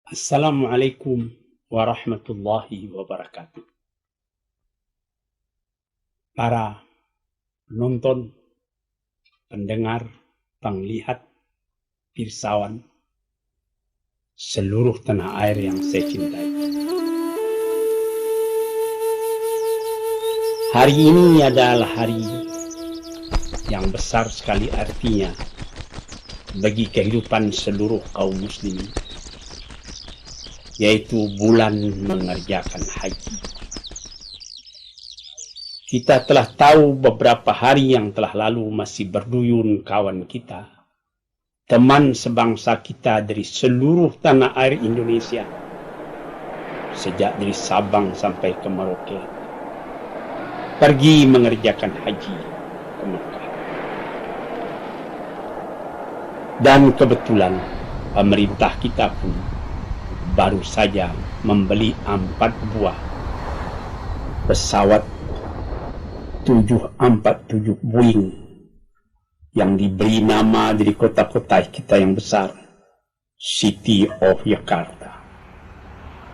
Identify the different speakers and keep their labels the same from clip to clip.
Speaker 1: Assalamualaikum warahmatullahi wabarakatuh. Para penonton, pendengar, penglihat, pirsawan, seluruh tanah air yang saya cintai. Hari ini adalah hari yang besar sekali artinya bagi kehidupan seluruh kaum muslimin, yaitu bulan mengerjakan haji. Kita telah tahu beberapa hari yang telah lalu masih berduyun kawan kita, teman sebangsa kita dari seluruh tanah air Indonesia, sejak dari Sabang sampai ke Merauke, pergi mengerjakan haji ke Mekah. Dan kebetulan pemerintah kita pun baru saja membeli 4 buah pesawat 747 Boeing yang diberi nama dari kota-kota kita yang besar, City of Jakarta,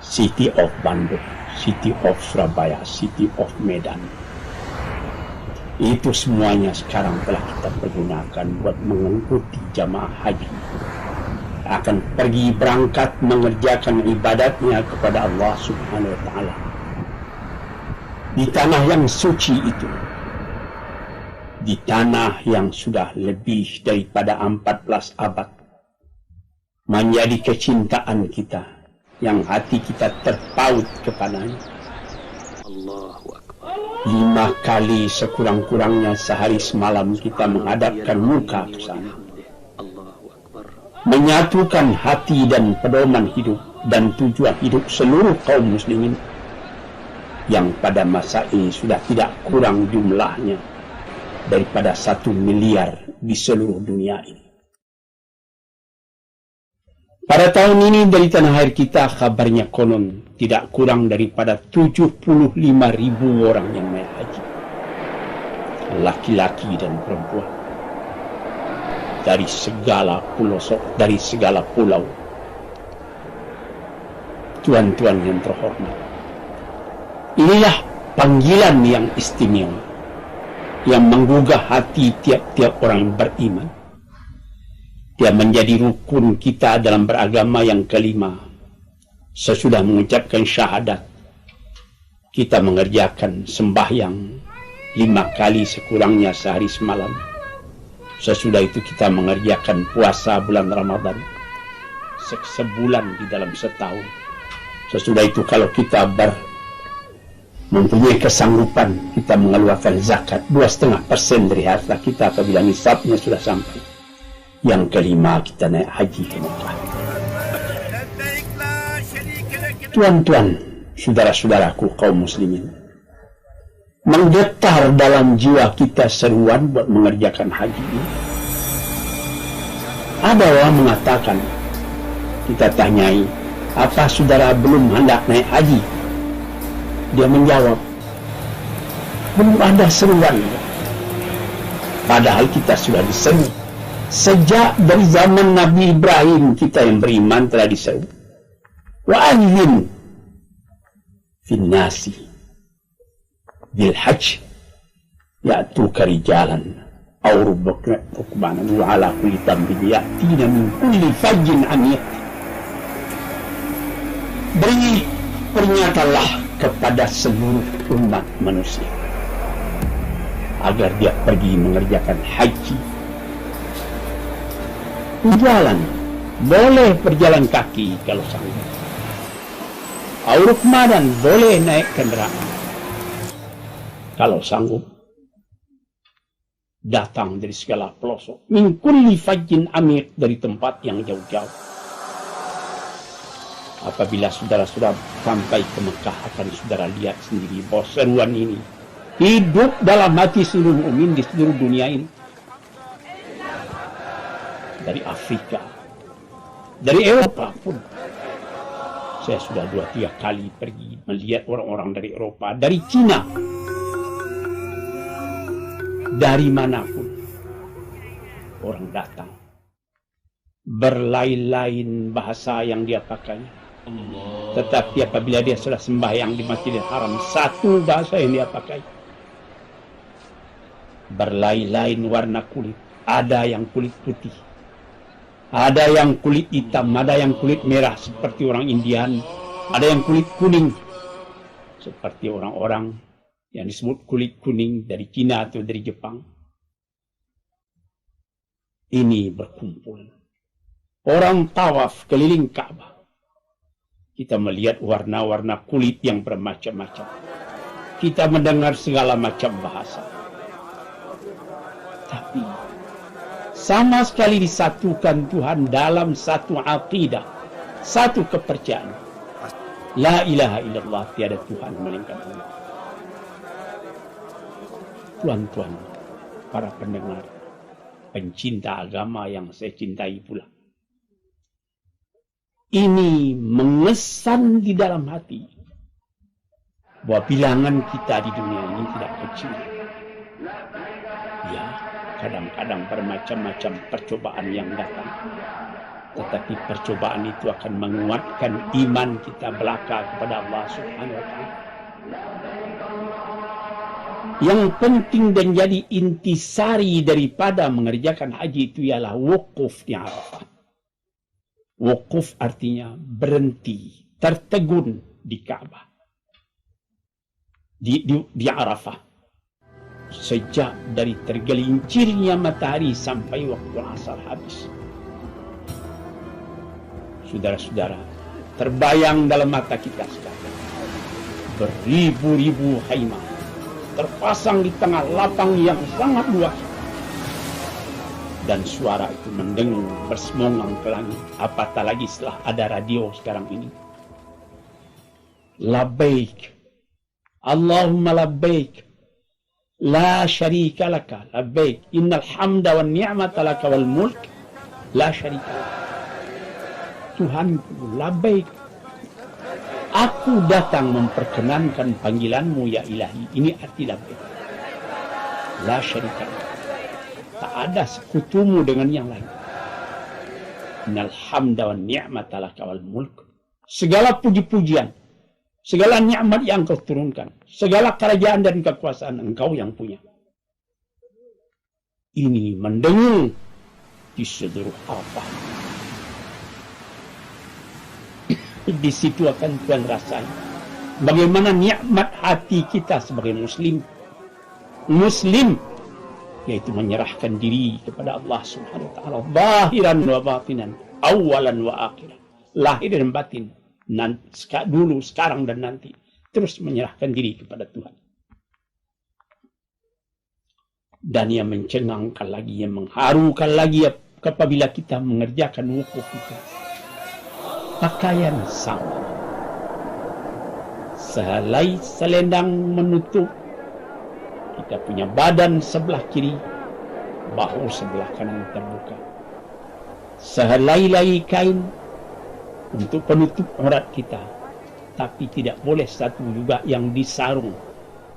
Speaker 1: City of Bandung, City of Surabaya, City of Medan. Itu semuanya sekarang telah kita pergunakan buat mengikuti jamaah haji, akan pergi berangkat mengerjakan ibadatnya kepada Allah Subhanahu wa Ta'ala di tanah yang suci itu, di tanah yang sudah lebih daripada 14 abad menjadi kecintaan kita, yang hati kita terpaut kepadanya. 5 kali sekurang-kurangnya sehari semalam kita menghadapkan muka ke sana, menyatukan hati dan pedoman hidup dan tujuan hidup seluruh kaum muslimin yang pada masa ini sudah tidak kurang jumlahnya daripada 1 miliar di seluruh dunia ini. Pada tahun ini dari tanah air kita kabarnya konon tidak kurang daripada 75.000 orang yang naik haji, laki-laki dan perempuan, dari segala pelosok, dari segala pulau. Tuan-tuan yang terhormat, inilah panggilan yang istimewa yang menggugah hati tiap-tiap orang beriman. Dia menjadi rukun kita dalam beragama yang kelima. Sesudah mengucapkan syahadat, kita mengerjakan sembahyang 5 kali sekurangnya sehari semalam. Sesudah itu kita mengerjakan puasa bulan Ramadan sebulan di dalam setahun. Sesudah itu kalau kita mempunyai kesanggupan, kita mengeluarkan zakat 2,5% dari harta kita apabila nisabnya sudah sampai. Yang kelima, kita naik haji ke Mekah. Tuan-tuan, saudara-saudaraku kaum muslimin, menggetar dalam jiwa kita seruan buat mengerjakan haji ini. Ada orang mengatakan, kita tanyai, apa saudara belum hendak naik haji? Dia menjawab, belum ada seruan. Padahal kita sudah diseru. Sejak dari zaman Nabi Ibrahim kita yang beriman telah diseru. Wa'adzin fin nasi bil hajj ya'tuka rijalan aw rukbanan wa ala kulli dambin ya'tina min kulli fajjin amiq. Beri pernyatalah kepada seluruh umat manusia agar dia pergi mengerjakan haji. Jalan, boleh berjalan kaki kalau sanggup. Rukmadan, boleh naik kendaraan kalau sanggup. Datang dari segala pelosok, min kulli fajjin amiq, dari tempat yang jauh-jauh. Apabila saudara-saudara sampai ke Mekah, akan saudara lihat sendiri bahwa seruan ini hidup dalam hati seluruh mukmin di seluruh dunia ini. Dari Afrika, dari Eropa pun. Saya sudah 2-3 kali pergi melihat orang-orang dari Eropa, dari Cina, dari manapun orang datang berlain-lain bahasa yang dia pakai. Tetapi apabila dia sudah sembahyang di Masjidil Haram, satu bahasa yang dia pakai. Berlain-lain warna kulit. Ada yang kulit putih, ada yang kulit hitam, ada yang kulit merah seperti orang Indian, ada yang kulit kuning seperti orang-orang yang disebut kulit kuning dari Cina atau dari Jepang. Ini berkumpul. Orang tawaf keliling Ka'bah. Kita melihat warna-warna kulit yang bermacam-macam. Kita mendengar segala macam bahasa. Tapi sama sekali disatukan Tuhan dalam satu aqidah, satu kepercayaan. La ilaha illallah, tiada Tuhan melainkan Allah. Tuan-tuan, para pendengar, pencinta agama yang saya cintai pula. Ini mengesan di dalam hati bahwa bilangan kita di dunia ini tidak kecil. Ya, kadang-kadang bermacam-macam percobaan yang datang. Tetapi percobaan itu akan menguatkan iman kita belaka kepada Allah Subhanahu wa Ta'ala. Yang penting dan jadi intisari daripada mengerjakan haji itu ialah wukuf di Arafah. Wukuf artinya berhenti, tertegun di Ka'bah. Di Arafah. Sejak dari tergelincirnya matahari sampai waktu asar habis. Saudara-saudara, terbayang dalam mata kita sekarang. Beribu-ribu khaimah terpasang di tengah lapang yang sangat luas. Dan suara itu mendengung bersemongang ke langit. Apatah lagi setelah ada radio sekarang ini. Labbaik. Allahumma labbaik. La syarika laka labbaik innal hamda wan ni'mata laka wal mulk la syarika laka. Tuhanku, labbaik, aku datang memperkenankan panggilanmu ya ilahi. Ini arti labbaik. La syarika laka, tak ada sekutumu dengan yang lain. Innal hamda wan ni'mata laka wal mulk, segala puji-pujian, segala nikmat yang kau turunkan, segala kerajaan dan kekuasaan engkau yang punya. Ini mendengung di seluruh Arafah. Di situ akan Tuhan rasain bagaimana nikmat hati kita sebagai Muslim. Muslim yaitu menyerahkan diri kepada Allah Subhanahu wa Ta'ala, zahiran wa batinan, awalan wa akhiran, lahir dan batin. Dulu, sekarang, dan nanti terus menyerahkan diri kepada Tuhan. Dan yang mencengangkan lagi, yang mengharukan lagi apabila kita mengerjakan wukuf itu, pakaian sama, sehelai selendang menutup kita punya badan sebelah kiri, bahu sebelah kanan terbuka, sehelai kain untuk penutup aurat kita, tapi tidak boleh satu juga yang disarung,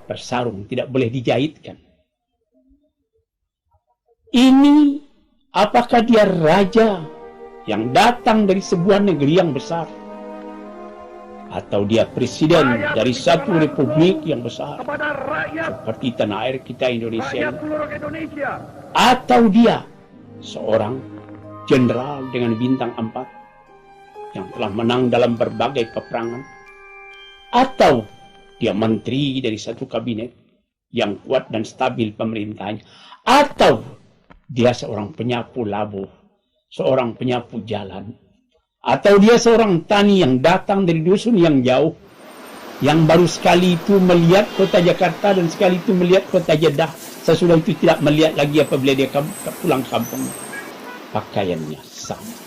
Speaker 1: bersarung, tidak boleh dijahitkan. Ini apakah dia raja yang datang dari sebuah negeri yang besar, atau dia presiden dari satu republik yang besar seperti tanah air kita Indonesia ini, atau dia seorang jenderal dengan bintang 4 yang telah menang dalam berbagai peperangan, atau dia menteri dari satu kabinet yang kuat dan stabil pemerintahannya, atau dia seorang penyapu labuh, seorang penyapu jalan, atau dia seorang tani yang datang dari dusun yang jauh, yang baru sekali itu melihat kota Jakarta dan sekali itu melihat kota Jeddah, sesudah itu tidak melihat lagi apabila dia pulang kampung. Pakaiannya sama.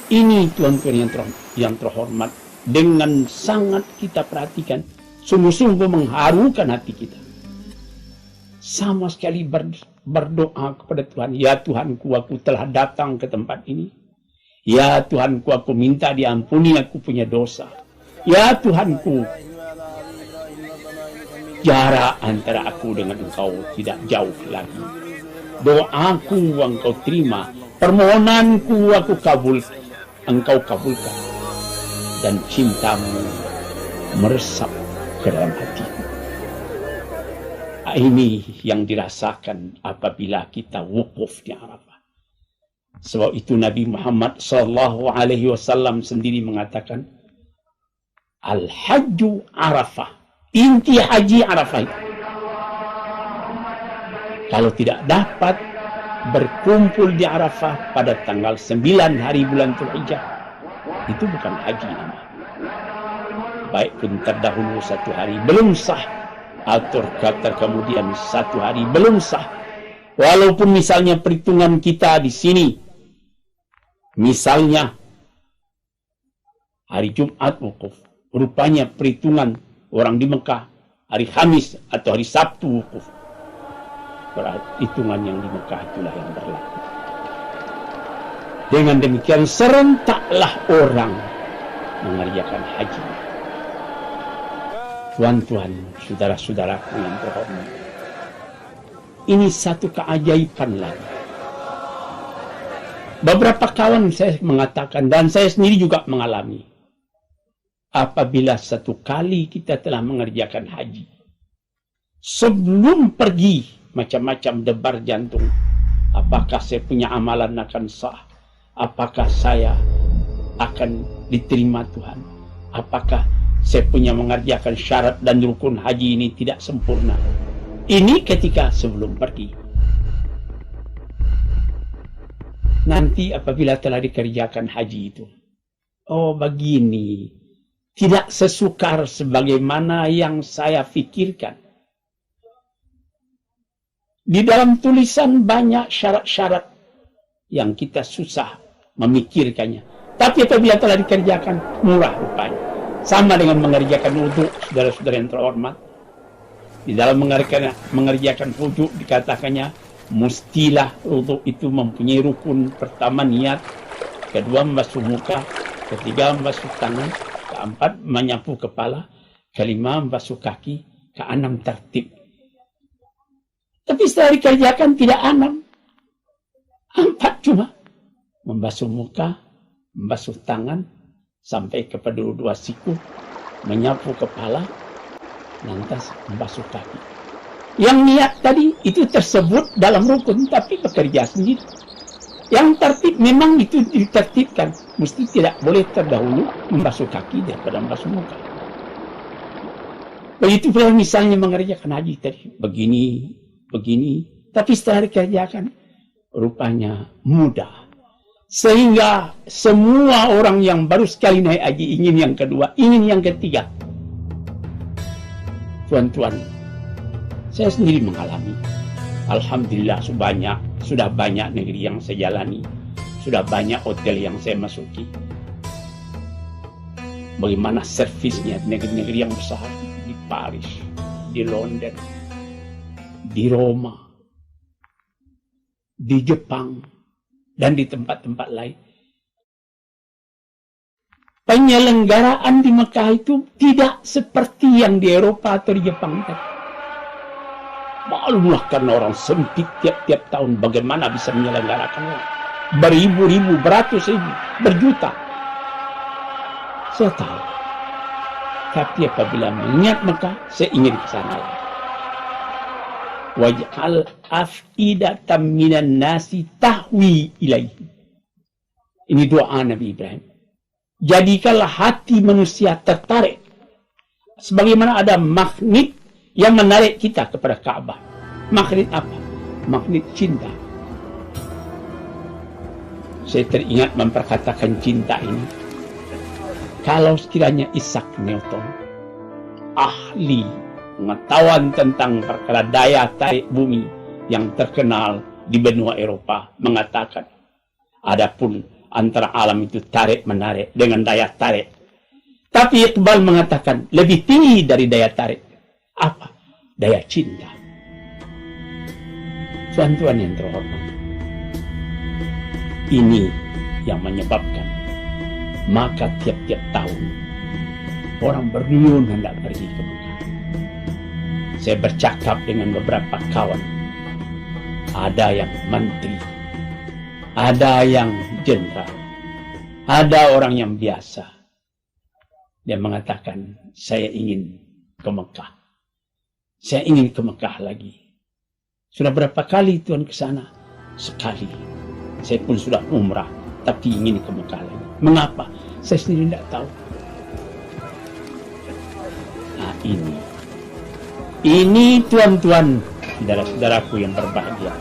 Speaker 1: Ini tuan-tuan yang terhormat, dengan sangat kita perhatikan, sungguh-sungguh mengharukan hati kita. Sama sekali berdoa kepada Tuhan, ya Tuhanku, aku telah datang ke tempat ini. Ya Tuhanku, aku minta diampuni aku punya dosa. Ya Tuhanku, jarak antara aku dengan engkau tidak jauh lagi. Doaku engkau terima, permohonanku aku kabulkan, engkau kabulkan, dan cintamu meresap ke dalam hatiku. Ini yang dirasakan apabila kita wukuf di Arafah. Sebab itu Nabi Muhammad SAW sendiri mengatakan, Al-Hajju Arafah. Inti haji Arafah itu. Kalau tidak dapat berkumpul di Arafah pada tanggal 9 hari bulan Dzulhijjah, itu bukan haji namanya. Baik pun terdahulu 1 hari belum sah, atau kemudian 1 hari belum sah. Walaupun misalnya perhitungan kita di sini, misalnya hari Jumat wukuf, rupanya perhitungan orang di Mekah hari Kamis atau hari Sabtu wukuf. Perhitungan yang di Mekah itulah yang berlaku. Dengan demikian serentaklah orang mengerjakan haji. Tuan-tuan, saudara-saudaraku yang terhormat, ini satu keajaiban lagi. Beberapa kawan saya mengatakan, dan saya sendiri juga mengalami, apabila satu kali kita telah mengerjakan haji, sebelum pergi macam-macam debar jantung, apakah saya punya amalan akan sah, apakah saya akan diterima Tuhan, apakah saya punya mengerjakan syarat dan rukun haji ini tidak sempurna. Ini ketika sebelum pergi. Nanti apabila telah dikerjakan haji itu, oh begini, tidak sesukar sebagaimana yang saya pikirkan. Di dalam tulisan banyak syarat-syarat yang kita susah memikirkannya. Tapi apabila telah dikerjakan, murah rupanya. Sama dengan mengerjakan wudhu, saudara-saudara yang terhormat. Di dalam mengerjakan wudhu dikatakannya, mustilah wudhu itu mempunyai rukun. Pertama niat, kedua membasuh muka, ketiga membasuh tangan, keempat menyapu kepala, kelima membasuh kaki, keenam tertib. Tapi setelah dikerjakan tidak 6. 4 cuma. Membasuh muka, membasuh tangan, sampai kepada 2 siku, menyapu kepala, lantas membasuh kaki. Yang niat tadi itu tersebut dalam rukun, tapi bekerja sendiri. Yang tertib memang itu ditertibkan. Mesti tidak boleh terdahulu membasuh kaki daripada membasuh muka. Begitu pula misalnya mengerjakan haji tadi. Begini, tapi setelah dikerjakan, rupanya mudah. Sehingga semua orang yang baru sekali naik haji ingin yang kedua, ingin yang ketiga. Tuan-tuan, saya sendiri mengalami. Alhamdulillah sudah banyak negeri yang saya jalani. Sudah banyak hotel yang saya masuki. Bagaimana servisnya di negeri-negeri yang besar. Di Paris, di London, di Roma, di Jepang, dan di tempat-tempat lain. Penyelenggaraan di Mekah itu tidak seperti yang di Eropa atau di Jepang tadi. Maklumlah karena orang sempit tiap-tiap tahun bagaimana bisa menyelenggarakan beribu-ribu, beratus ribu, berjuta. Saya tahu. Tapi apabila mengingat Mekah, saya ingin ke sana lagi. Waj'al af'idatan minan nasi tahwi ilaihi. Ini doa Nabi Ibrahim. Jadikanlah hati manusia tertarik. Sebagaimana ada magnet yang menarik kita kepada Ka'bah. Magnet apa? Magnet cinta. Saya teringat memperkatakan cinta ini. Kalau sekiranya Isaac Newton, ahli pengetahuan tentang perkara daya tarik bumi yang terkenal di benua Eropa, mengatakan adapun antara alam itu tarik-menarik dengan daya tarik. Tapi Iqbal mengatakan lebih tinggi dari daya tarik. Apa? Daya cinta. Tuan-tuan yang terhormat, ini yang menyebabkan maka tiap-tiap tahun orang berniun hendak pergi ke Mekah. Saya bercakap dengan beberapa kawan. Ada yang menteri, ada yang jenderal, ada orang yang biasa. Dia mengatakan, saya ingin ke Mekah. Saya ingin ke Mekah lagi. Sudah berapa kali Tuhan ke sana? Sekali. Saya pun sudah umrah, tapi ingin ke Mekah lagi. Mengapa? Saya sendiri tidak tahu. Nah ini tuan-tuan, saudara-saudaraku yang berbahagia,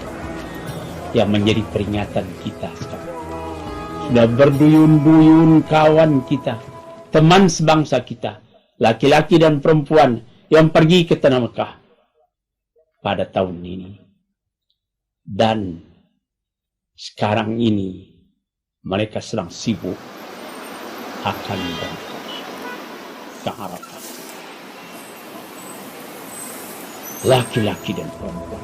Speaker 1: yang menjadi peringatan kita sekarang. Sudah berduyun-duyun kawan kita, teman sebangsa kita, laki-laki dan perempuan yang pergi ke tanah Mekah pada tahun ini. Dan sekarang ini mereka sedang sibuk akan berangkat ke Arafah. Laki-laki dan perempuan.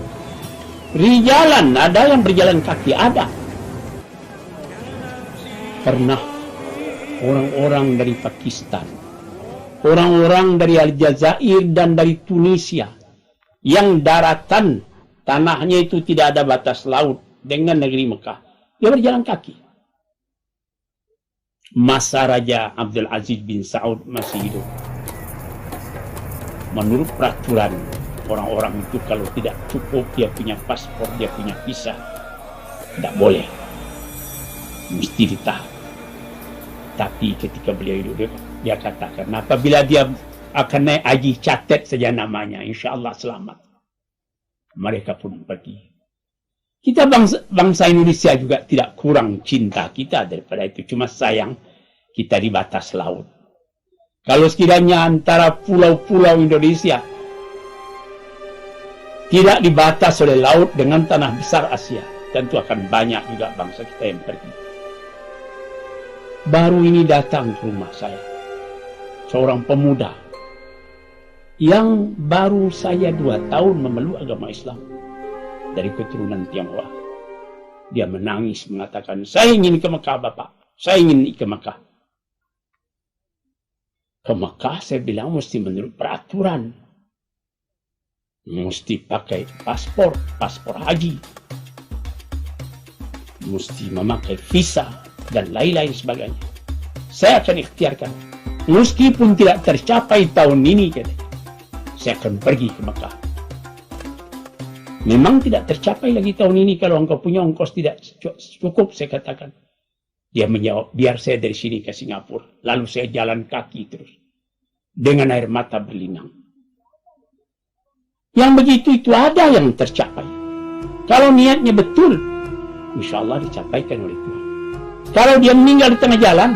Speaker 1: Rijalan, ada yang berjalan kaki, ada. Pernah orang-orang dari Pakistan, orang-orang dari Aljazair dan dari Tunisia, yang daratan tanahnya itu tidak ada batas laut dengan negeri Mekah, dia berjalan kaki. Masa Raja Abdul Aziz bin Saud masih hidup, menurut peraturan orang-orang itu kalau tidak cukup dia punya paspor, dia punya visa, tidak boleh, mesti ditahan. Tapi ketika beliau hidup, dia katakan, apabila dia akan naik haji, catat saja namanya, insya Allah selamat. Mereka pun pergi. Kita bangsa Indonesia juga tidak kurang cinta kita daripada itu. Cuma sayang kita di batas laut. Kalau sekiranya antara pulau-pulau Indonesia tidak dibatas oleh laut dengan tanah besar Asia, tentu akan banyak juga bangsa kita yang pergi. Baru ini datang ke rumah saya seorang pemuda yang baru saya 2 tahun memeluk agama Islam dari keturunan Tionghoa. Dia menangis mengatakan, saya ingin ke Mekah Bapak, saya ingin ke Mekah. Ke Mekah saya bilang mesti menurut peraturan, mesti pakai paspor haji, mesti memakai visa dan lain-lain sebagainya. Saya akan ikhtiarkan, meskipun tidak tercapai tahun ini, katanya, saya akan pergi ke Mekah. Memang tidak tercapai lagi tahun ini kalau engkau punya ongkos tidak cukup, saya katakan. Dia menjawab, biar saya dari sini ke Singapura, lalu saya jalan kaki terus dengan air mata berlinang. Yang begitu itu ada yang tercapai. Kalau niatnya betul, insya Allah dicapaikan oleh Tuhan. Kalau dia meninggal di tengah jalan,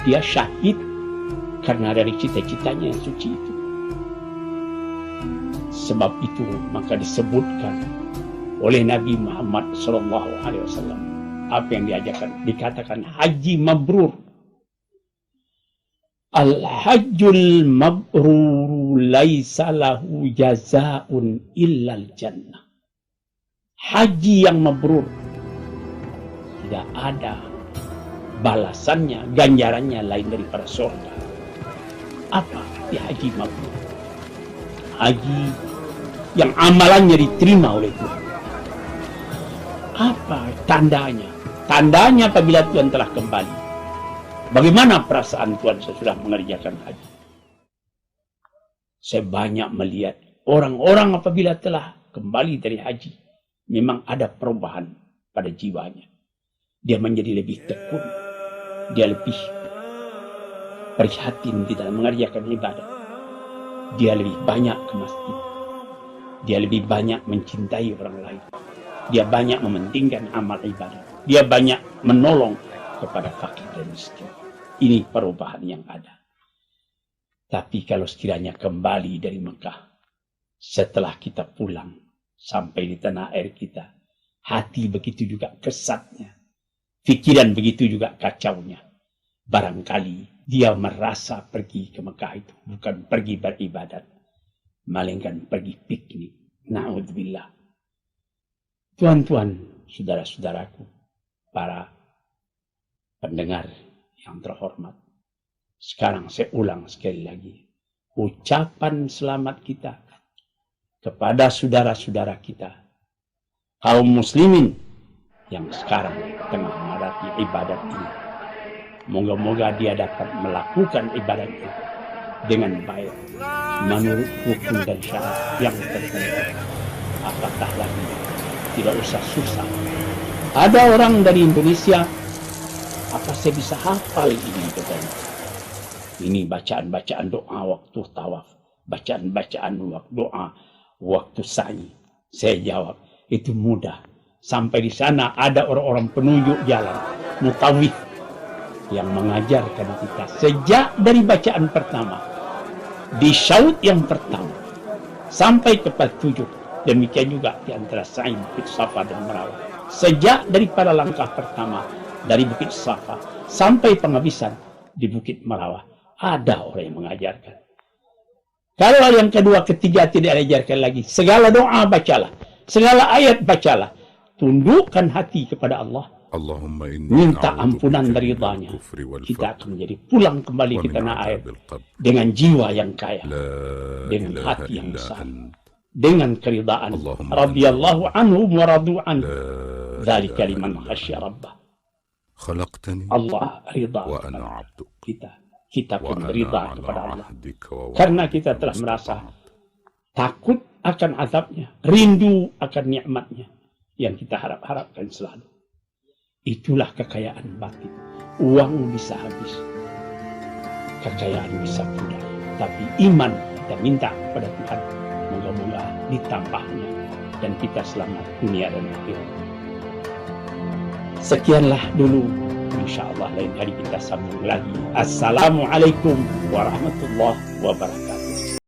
Speaker 1: dia syahid karena dari cita-citanya yang suci itu. Sebab itu maka disebutkan oleh Nabi Muhammad SAW apa yang diajarkan, dikatakan haji mabrur. Al-hajjul mabrur laisa lahu jazaa'un illal jannah. Haji yang mabrur tidak ada balasannya, ganjarannya lain daripada surga. Apa arti haji mabrur? Haji yang amalannya diterima oleh Tuhan. Apa tandanya? Tandanya apabila Tuhan telah kembali. Bagaimana perasaan Tuhan sesudah mengerjakan haji? Saya banyak melihat orang-orang apabila telah kembali dari haji, memang ada perubahan pada jiwanya. Dia menjadi lebih tekun. Dia lebih prihatin di dalam mengerjakan ibadah. Dia lebih banyak ke masjid. Dia lebih banyak mencintai orang lain. Dia banyak mementingkan amal ibadah. Dia banyak menolong kepada fakir dan miskin. Ini perubahan yang ada. Tapi kalau sekiranya kembali dari Mekah, setelah kita pulang sampai di tanah air kita, hati begitu juga kesatnya, pikiran begitu juga kacaunya. Barangkali dia merasa pergi ke Mekah itu bukan pergi beribadat, melainkan pergi piknik. Na'udzubillah. Tuan-tuan, saudara-saudaraku, para pendengar yang terhormat, sekarang saya ulang sekali lagi, ucapan selamat kita kepada saudara-saudara kita, kaum muslimin yang sekarang tengah menghadapi ibadat ini. Moga-moga dia dapat melakukan ibadat itu dengan baik menurut hukum dan syarat yang tertentu. Apatah lagi, tidak usah susah. Ada orang dari Indonesia, apa saya bisa hafal ini katanya? Ini bacaan-bacaan doa waktu tawaf, bacaan-bacaan doa waktu sa'i. Saya jawab, itu mudah. Sampai di sana ada orang-orang penunjuk jalan, mutawif, yang mengajarkan kita sejak dari bacaan pertama, di syaud yang pertama, sampai kepada 7. Demikian juga di antara sa'i Bukit Safa dan Marwah. Sejak daripada langkah pertama, dari Bukit Safa, sampai penghabisan di Bukit Marwah, ada orang yang mengajarkan. Kalau yang kedua, ketiga tidak diajarkan lagi, segala doa bacalah, segala ayat bacalah, tundukkan hati kepada Allah, minta ampunan dari ridhanya. Kita akan menjadi pulang kembali ke tanah air dengan jiwa yang kaya, dengan hati yang besar, dengan keridaan. Radhiyallahu anhu wa radu anhu, dzalika liman khasyya rabbah. Allah ridha kepada kita pun ridha kepada Allah, karena kita telah merasa takut akan azabnya, rindu akan nikmatnya yang kita harap-harapkan selalu. Itulah kekayaan batin. Uang bisa habis, kekayaan bisa pudar, tapi iman kita minta kepada Tuhan, moga-moga ditambahnya dan kita selamat dunia dan akhirat. Sekianlah dulu, insyaallah lain kali kita sambung lagi. Assalamualaikum warahmatullahi wabarakatuh.